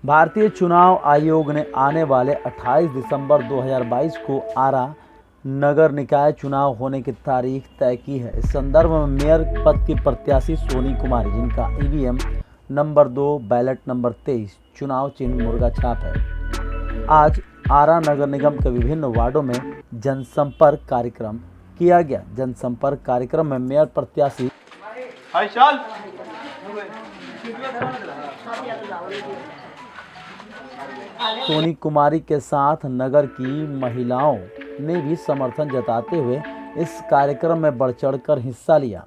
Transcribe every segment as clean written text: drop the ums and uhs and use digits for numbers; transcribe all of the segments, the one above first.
भारतीय चुनाव आयोग ने आने वाले 28 दिसंबर 2022 को आरा नगर निकाय चुनाव होने की तारीख तय की है। इस संदर्भ में मेयर पद की प्रत्याशी सोनी कुमारी, जिनका ईवीएम नंबर 2 बैलेट नंबर 23 चुनाव चिन्ह मुर्गा छाप है, आज आरा नगर निगम के विभिन्न वार्डों में जनसंपर्क कार्यक्रम किया गया। जनसंपर्क कार्यक्रम में मेयर प्रत्याशी सोनी कुमारी के साथ नगर की महिलाओं ने भी समर्थन जताते हुए इस कार्यक्रम में बढ़ चढ़कर हिस्सा लिया।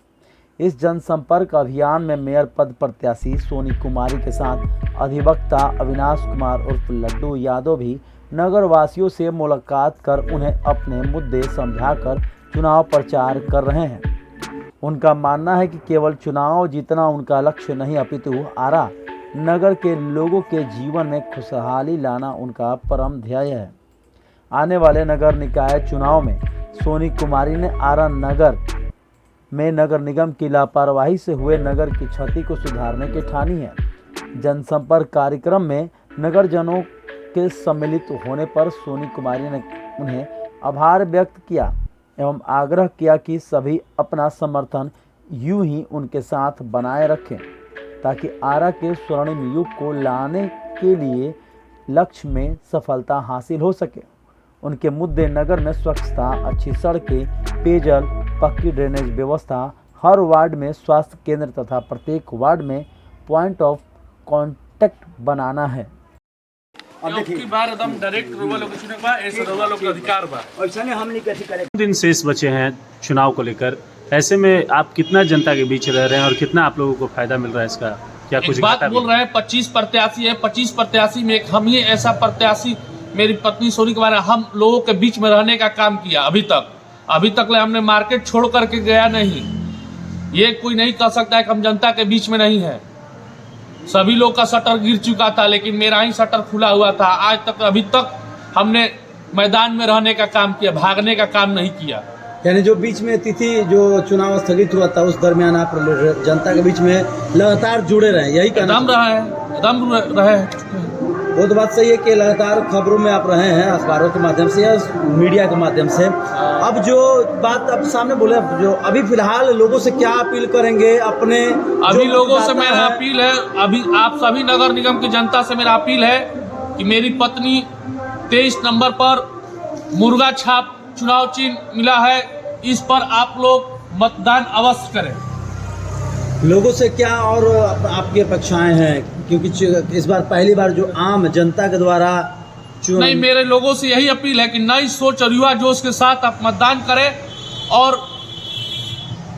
इस जनसंपर्क अभियान में मेयर पद प्रत्याशी सोनी कुमारी के साथ अधिवक्ता अविनाश कुमार उर्फ लड्डू यादव भी नगर वासियों से मुलाकात कर उन्हें अपने मुद्दे समझाकर चुनाव प्रचार कर रहे हैं। उनका मानना है कि केवल चुनाव जीतना उनका लक्ष्य नहीं, अपितु आरा नगर के लोगों के जीवन में खुशहाली लाना उनका परम ध्येय है। आने वाले नगर निकाय चुनाव में सोनी कुमारी ने आरा नगर में नगर निगम की लापरवाही से हुए नगर की क्षति को सुधारने की ठानी है। जनसंपर्क कार्यक्रम में नगरजनों के सम्मिलित होने पर सोनी कुमारी ने उन्हें आभार व्यक्त किया एवं आग्रह किया कि सभी अपना समर्थन यूं ही उनके साथ बनाए रखें ताकि आरा के स्वर्णिम युग को लाने के लिए लक्ष्य में सफलता हासिल हो सके। उनके मुद्दे नगर में स्वच्छता, अच्छी सड़कें, पेयजल, पक्की ड्रेनेज व्यवस्था, हर वार्ड में स्वास्थ्य केंद्र तथा प्रत्येक वार्ड में पॉइंट ऑफ कांटेक्ट बनाना है। बार एकदम डायरेक्ट रुआ लोग चुने बा, ऐसे रुआ लोग का अधिकार बा। ऐसा नहीं हमने कैसे करे। दिन शेष बचे हैं चुनाव को लेकर, ऐसे में आप कितना जनता के बीच रह रहे हैं और कितना आप लोगों को फायदा मिल रहा है इसका? क्या कुछ बात बोल रहे हैं? 25 प्रत्याशी है, 25 प्रत्याशी में एक हम ही ऐसा प्रत्याशी, मेरी पत्नी सोनी के बारे हम लोगों के बीच में रहने का काम किया। अभी तक हमने मार्केट छोड़ करके गया नहीं। ये कोई नहीं कह सकता है कि हम जनता के बीच में नहीं है। सभी लोग का शटर गिर चुका था, लेकिन मेरा ही शटर खुला हुआ था। आज तक अभी तक हमने मैदान में रहने का काम किया, भागने का काम नहीं किया। यानी जो बीच में तिथि जो चुनाव स्थगित हुआ था उस दरमियान आप जनता के बीच में लगातार जुड़े रहे, यही एकदम रहे। वो तो बात सही है कि लगातार खबरों में आप रहे हैं, अखबारों के माध्यम से या मीडिया के माध्यम से। अब जो बात आप सामने बोले, जो अभी फिलहाल लोगों से क्या अपील करेंगे अपने? अभी लोगों से मेरा अपील है, अभी आप सभी नगर निगम की जनता से मेरा अपील है कि मेरी पत्नी 23 नंबर पर मुर्गा छाप चुनाव चिन्ह मिला है, इस पर आप लोग मतदान अवश्य करें। लोगों से क्या और आपकी अपेक्षाएं हैं? क्योंकि इस बार पहली बार जो आम जनता के द्वारा नहीं, मेरे लोगों से यही अपील है कि नई सोच और युवा जोश के साथ आप मतदान करें और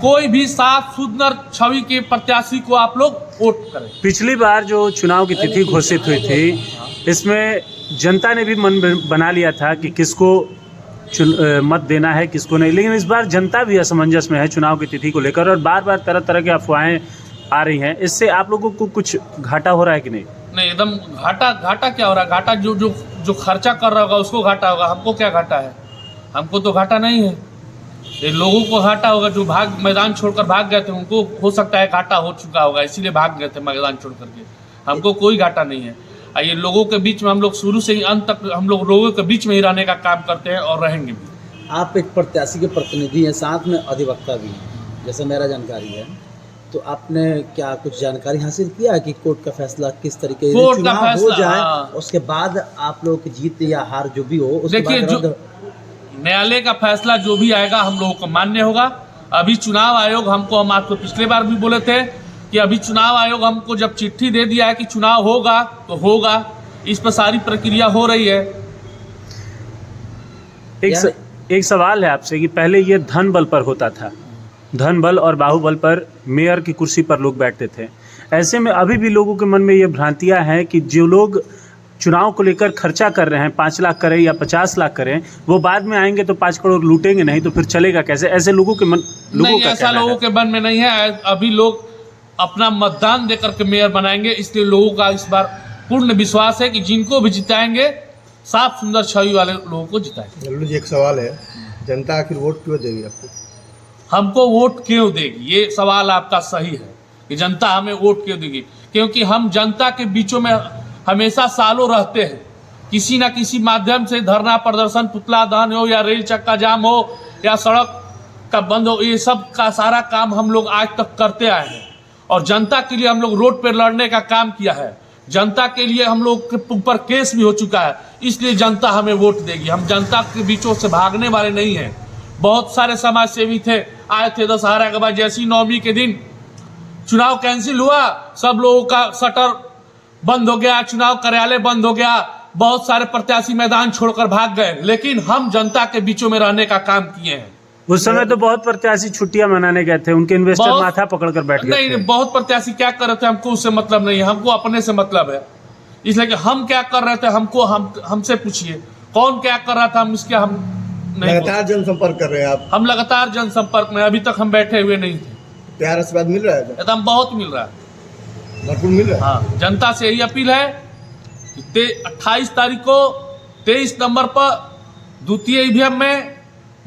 कोई भी साफ सुंदर छवि के प्रत्याशी को आप लोग वोट करें। पिछली बार जो चुनाव की तिथि घोषित हुई थी, इसमें जनता ने भी मन बना लिया था कि किसको मत देना है, किसको नहीं, लेकिन इस बार जनता भी असमंजस में है चुनाव की तिथि को लेकर और बार बार तरह तरह की अफवाहें आ रही हैं। इससे आप लोगों को कुछ घाटा हो रहा है कि नहीं? नहीं, एकदम घाटा क्या हो रहा है? घाटा जो खर्चा कर रहा होगा उसको घाटा होगा, हमको क्या घाटा है? हमको तो घाटा नहीं है। ये लोगों को घाटा होगा जो मैदान छोड़कर भाग गए थे, उनको हो सकता है घाटा हो चुका होगा, इसीलिए भाग गए थे मैदान छोड़ करके। हमको कोई घाटा नहीं है। ये लोगों के बीच में हम लोग शुरू से ही अंत तक हम लोग लोगों के बीच में ही रहने का काम करते हैं और रहेंगे भी। आप एक प्रत्याशी के प्रतिनिधि हैं, साथ में अधिवक्ता भी हैं, जैसे मेरा जानकारी है, तो आपने क्या कुछ जानकारी हासिल किया है कि कोर्ट का फैसला किस तरीके से चुनाव हो जाए, उसके बाद आप लोगों की जीत या हार जो भी हो उसके बाद न्यायालय का फैसला जो भी आएगा हम लोगों को मान्य होगा। अभी चुनाव आयोग हमको, हम आपको पिछले बार भी बोले थे कि अभी चुनाव आयोग हमको जब चिट्ठी दे दिया है कि चुनाव होगा तो होगा, इस पर सारी प्रक्रिया हो रही है। एक सवाल है आपसे कि पहले ये धन बल पर होता था, धन बल और बाहुबल पर मेयर की कुर्सी पर लोग बैठते थे। ऐसे में अभी भी लोगों के मन में ये भ्रांतियां हैं कि जो लोग चुनाव को लेकर खर्चा कर रहे हैं, 5 लाख करें या 50 लाख करें, वो बाद में आएंगे तो 5 करोड़ लूटेंगे नहीं, तो फिर चलेगा कैसे? ऐसे लोगों के मन ऐसा लोगों के मन में नहीं है। अभी लोग अपना मतदान देकर के मेयर बनाएंगे, इसलिए लोगों का इस बार पूर्ण विश्वास है कि जिनको भी जिताएंगे साफ सुंदर छवि वाले लोगों को जिताएंगे। लल्लू जी, एक सवाल है, जनता आखिर वोट क्यों देगी आपको? हमको वोट क्यों देगी, ये सवाल आपका सही है कि जनता हमें वोट क्यों देगी। क्योंकि हम जनता के बीचों में हमेशा सालों रहते हैं, किसी न किसी माध्यम से धरना प्रदर्शन, पुतला दहन हो या रेल चक्का जाम हो या सड़क का बंद हो, ये सब का सारा काम हम लोग आज तक करते आए हैं और जनता के लिए हम लोग रोड पर लड़ने का काम किया है। जनता के लिए हम लोग के ऊपर केस भी हो चुका है, इसलिए जनता हमें वोट देगी। हम जनता के बीचों से भागने वाले नहीं हैं। बहुत सारे समाज सेवी थे, आए थे दशहरा के बाद, जैसी नवमी के दिन चुनाव कैंसिल हुआ, सब लोगों का शटर बंद हो गया, चुनाव कार्यालय बंद हो गया, बहुत सारे प्रत्याशी मैदान छोड़कर भाग गए, लेकिन हम जनता के बीचों में रहने का काम किए हैं। उस समय तो बहुत प्रत्याशी छुट्टियां मनाने गए थे, उनके इन्वेस्टर माथा पकड़कर बैठ गए थे। नहीं, बहुत प्रत्याशी क्या कर रहे थे हमको उससे मतलब नहीं है, हमको अपने से मतलब है। इसलिए कि हम क्या कर रहे थे हमसे पूछिए, कौन क्या कर रहा था, हम इसके हम नहीं। लगातार जनसंपर्क कर रहे हैं आप? हम लगातार जनसंपर्क में, अभी तक हम बैठे हुए नहीं थे। प्यार आशीर्वाद मिल रहा है? एकदम बहुत मिल रहा है, भरपूर मिल रहा है। हाँ, जनता से यही अपील है कि 28 तारीख को 23 नंबर पर द्वितीय ईवीएम में